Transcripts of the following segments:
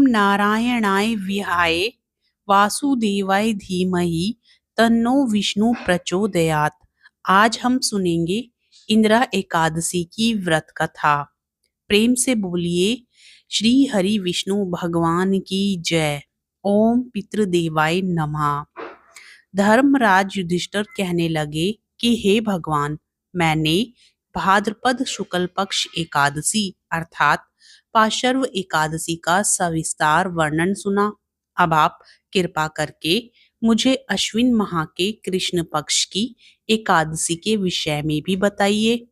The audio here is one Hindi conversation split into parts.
नारायणाय विहाय वासुदेवाय धीमहि तन्नो विष्णु प्रचोदयात। आज हम सुनेंगे इंदिरा एकादशी की व्रत कथा। प्रेम से बोलिए श्री हरि विष्णु भगवान की जय। ओम पितृदेवाय नमः। धर्मराज युधिष्ठिर कहने लगे कि हे भगवान, मैंने भाद्रपद शुक्ल पक्ष एकादशी अर्थात पाशर्व एकादशी का सविस्तार वर्णन सुना। अब आप कृपा करके मुझे अश्विन माह के कृष्ण पक्ष की एकादशी के विषय में भी बताइए।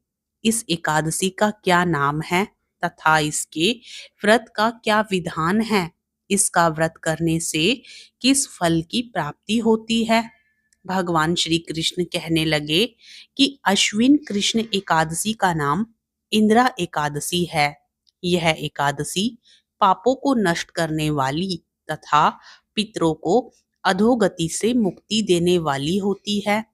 इस एकादशी का क्या नाम है तथा इसके व्रत का क्या विधान है? इसका व्रत करने से किस फल की प्राप्ति होती है? भगवान श्री कृष्ण कहने लगे कि अश्विन कृष्ण एकादशी का नाम इंदिरा एकादशी है। यह एकादशी पापों को नष्ट करने वाली तथा पितरों को अधोगति से मुक्ति देने वाली होती है।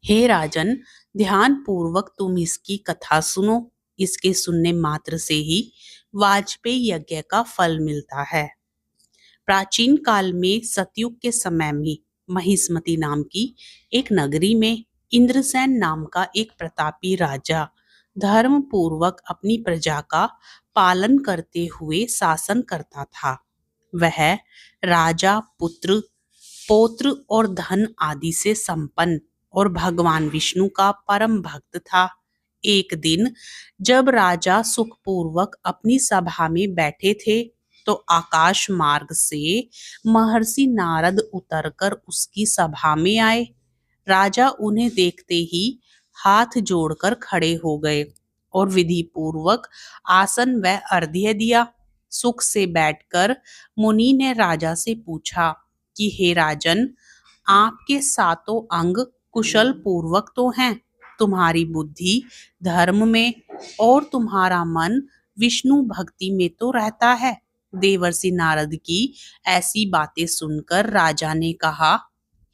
हे राजन, ध्यान पूर्वक तुम इसकी कथा सुनो। इसके सुनने मात्र से ही वाजपेयी यज्ञ का फल मिलता है। प्राचीन काल में सतयुग के समय में महिष्मति नाम की एक नगरी में इंद्रसेन नाम का एक प्रतापी राजा धर्म पूर्वक अपनी प्रजा का पालन करते हुए शासन करता था। वह राजा पुत्र पौत्र और धन आदि से संपन्न और भगवान विष्णु का परम भक्त था। एक दिन जब राजा सुखपूर्वक अपनी सभा में बैठे थे तो आकाश मार्ग से महर्षि नारद उतरकर उसकी सभा में आए। राजा उन्हें देखते ही हाथ जोड़कर खड़े हो गए और विधि पूर्वक आसन व अर्घ्य दिया। सुख से बैठकर मुनि ने राजा से पूछा कि हे राजन, आपके सातों अंग कुशल पूर्वक तो हैं, तुम्हारी बुद्धि धर्म में और तुम्हारा मन विष्णु भक्ति में तो रहता है। देवर्षि नारद की ऐसी बातें सुनकर राजा ने कहा,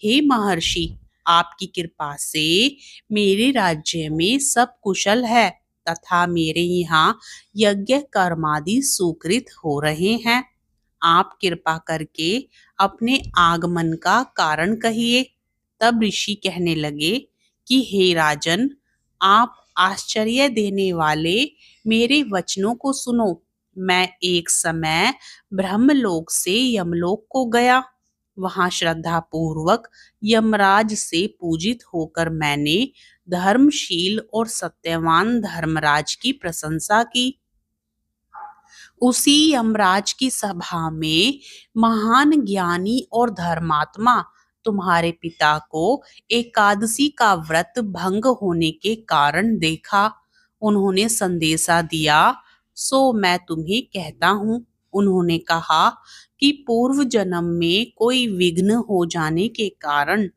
हे महर्षि, आपकी कृपा से मेरे राज्य में सब कुशल है तथा मेरे यहाँ यज्ञ कर्मादि सुकृत हो रहे हैं। आप कृपा करके अपने आगमन का कारण कहिए। तब ऋषि कहने लगे कि हे राजन, आप आश्चर्य देने वाले मेरे वचनों को सुनो। मैं एक समय ब्रह्मलोक से यमलोक को गया। वहां श्रद्धा पूर्वक यमराज से पूजित होकर मैंने धर्मशील और सत्यवान धर्मराज की प्रशंसा की। उसी यमराज की सभा में महान ज्ञानी और धर्मात्मा तुम्हारे पिता को एकादशी का व्रत भंग होने के कारण देखा। उन्होंने संदेशा दिया, सो मैं तुम्हें कहता हूँ। उन्होंने कहा कि पूर्व जन्म में कोई विघ्न हो जाने के कारण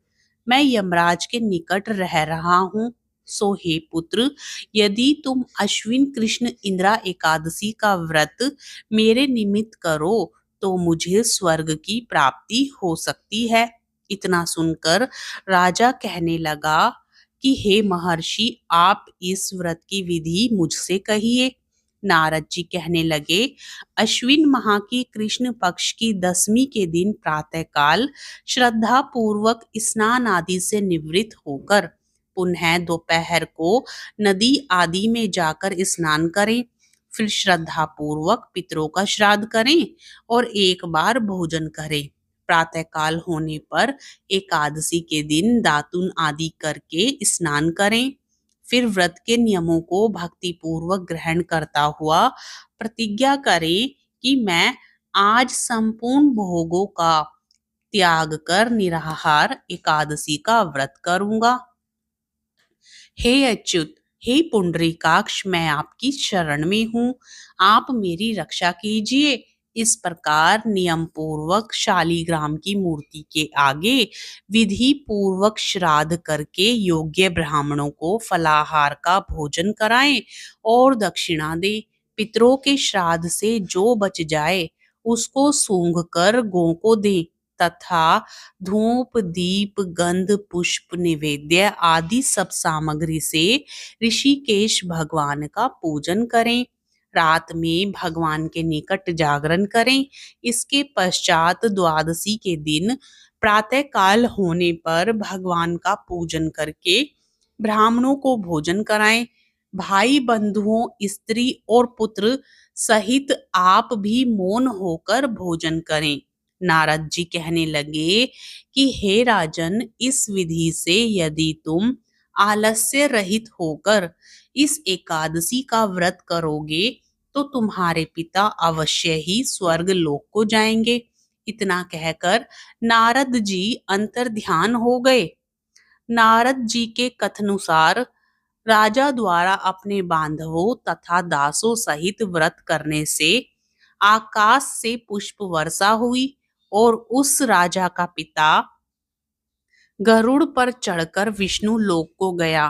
मैं यमराज के निकट रह रहा हूँ। सो हे पुत्र, यदि तुम अश्विन कृष्ण इंदिरा एकादशी का व्रत मेरे निमित्त करो तो मुझे स्वर्ग की प्राप्ति हो सकती है। इतना सुनकर राजा कहने लगा कि हे महर्षि, आप इस व्रत की विधि मुझसे कहिए। नारद जी कहने लगे, अश्विन माह की कृष्ण पक्ष की दशमी के दिन प्रातःकाल श्रद्धा पूर्वक स्नान आदि से निवृत्त होकर पुनः दोपहर को नदी आदि में जाकर स्नान करें। फिर श्रद्धा पूर्वक पितरों का श्राद्ध करें और एक बार भोजन करें। प्रातःकाल होने पर एकादशी के दिन दातुन आदि करके स्नान करें। फिर व्रत के नियमों को भक्ति पूर्वक ग्रहण करता हुआ प्रतिज्ञा करें कि मैं आज संपूर्ण भोगों का त्याग कर निराहार एकादशी का व्रत करूंगा। हे अच्युत, हे पुंडरीकाक्ष, मैं आपकी शरण में हूँ, आप मेरी रक्षा कीजिए। इस प्रकार नियम पूर्वक शालीग्राम की मूर्ति के आगे विधि पूर्वक श्राद्ध करके योग्य ब्राह्मणों को फलाहार का भोजन कराएं और दक्षिणा दें। पितरों के श्राद्ध से जो बच जाए उसको सूंघ कर गौ को दें तथा धूप दीप गंध पुष्प निवेद्य आदि सब सामग्री से ऋषिकेश भगवान का पूजन करें। रात में भगवान के निकट जागरण करें। इसके पश्चात द्वादशी के दिन प्रातः काल होने पर भगवान का पूजन करके ब्राह्मणों को भोजन कराएं। भाई बंधुओं, स्त्री और पुत्र सहित आप भी मौन होकर भोजन करें। नारद जी कहने लगे कि हे राजन, इस विधि से यदि तुम आलस्य रहित होकर इस एकादशी का व्रत करोगे तो तुम्हारे पिता अवश्य ही स्वर्ग लोक को जाएंगे। इतना कहकर नारद जी अंतर ध्यान हो गए। नारद जी के कथनुसार राजा द्वारा अपने बांधवों तथा दासों सहित व्रत करने से आकाश से पुष्प वर्षा हुई और उस राजा का पिता गरुड़ पर चढ़कर विष्णु लोक को गया।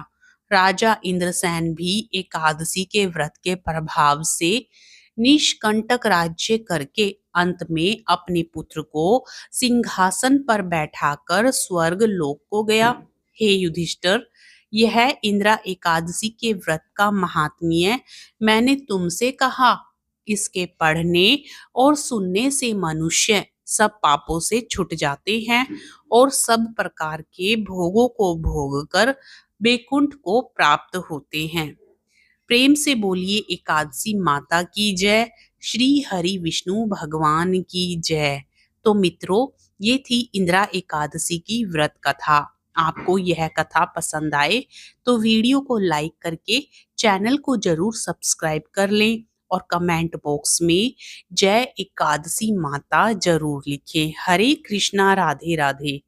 राजा इंद्रसेन भी एकादशी के व्रत के प्रभाव से निष्कंटक राज्य करके अंत में अपने पुत्र को सिंहासन पर बैठाकर स्वर्ग लोक को गया। हे युधिष्ठिर, यह इंद्रा एकादशी के व्रत का महात्म्य मैंने तुमसे कहा। इसके पढ़ने और सुनने से मनुष्य सब पापों से छूट जाते हैं और सब प्रकार के भोगों को भोगकर बैकुंठ को प्राप्त होते हैं। प्रेम से बोलिए एकादशी माता की जय, श्री हरि विष्णु भगवान की जय। तो मित्रों, ये थी इंदिरा एकादशी की व्रत कथा। आपको यह कथा पसंद आए तो वीडियो को लाइक करके चैनल को जरूर सब्सक्राइब कर लें और कमेंट बॉक्स में जय एकादशी माता जरूर लिखें। हरे कृष्णा, राधे राधे।